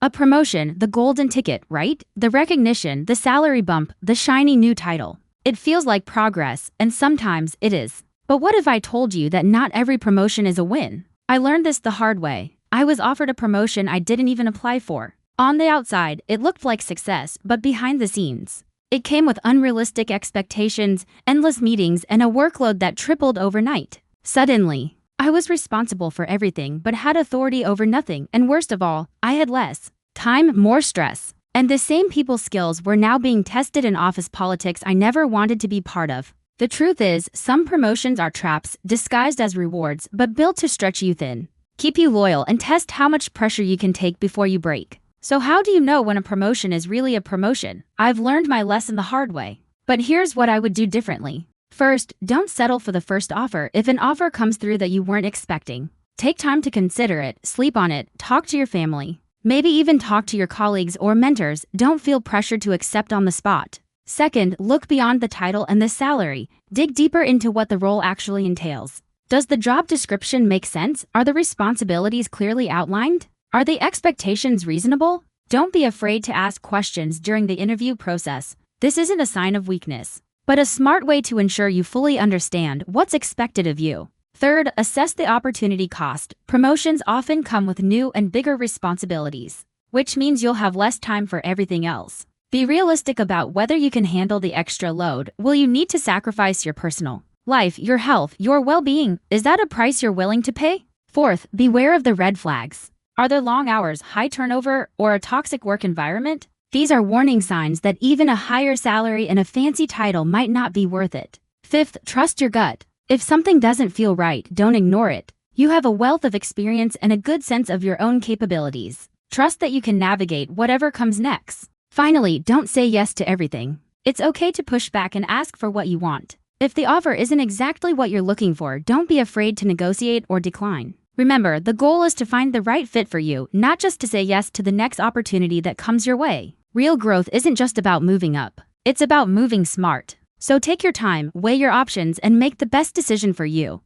A promotion, the golden ticket, right? The recognition, the salary bump, the shiny new title. It feels like progress, and sometimes it is. But what if I told you that not every promotion is a win? I learned this the hard way. I was offered a promotion I didn't even apply for. On the outside, it looked like success, but behind the scenes, it came with unrealistic expectations, endless meetings, and a workload that tripled overnight. Suddenly, I was responsible for everything but had authority over nothing, and worst of all, I had less time, more stress. And the same people skills were now being tested in office politics I never wanted to be part of. The truth is, some promotions are traps disguised as rewards but built to stretch you thin, keep you loyal, and test how much pressure you can take before you break. So how do you know when a promotion is really a promotion? I've learned my lesson the hard way. But here's what I would do differently. First, don't settle for the first offer if an offer comes through that you weren't expecting. Take time to consider it, sleep on it, talk to your family. Maybe even talk to your colleagues or mentors. Don't feel pressured to accept on the spot. Second, look beyond the title and the salary. Dig deeper into what the role actually entails. Does the job description make sense? Are the responsibilities clearly outlined? Are the expectations reasonable? Don't be afraid to ask questions during the interview process. This isn't a sign of weakness, but a smart way to ensure you fully understand what's expected of you. Third, assess the opportunity cost. Promotions often come with new and bigger responsibilities, which means you'll have less time for everything else. Be realistic about whether you can handle the extra load. Will you need to sacrifice your personal life, your health, your well-being? Is that a price you're willing to pay? Fourth, beware of the red flags. Are there long hours, high turnover, or a toxic work environment? These are warning signs that even a higher salary and a fancy title might not be worth it. Fifth, trust your gut. If something doesn't feel right, don't ignore it. You have a wealth of experience and a good sense of your own capabilities. Trust that you can navigate whatever comes next. Finally, don't say yes to everything. It's okay to push back and ask for what you want. If the offer isn't exactly what you're looking for, don't be afraid to negotiate or decline. Remember, the goal is to find the right fit for you, not just to say yes to the next opportunity that comes your way. Real growth isn't just about moving up. It's about moving smart. So take your time, weigh your options, and make the best decision for you.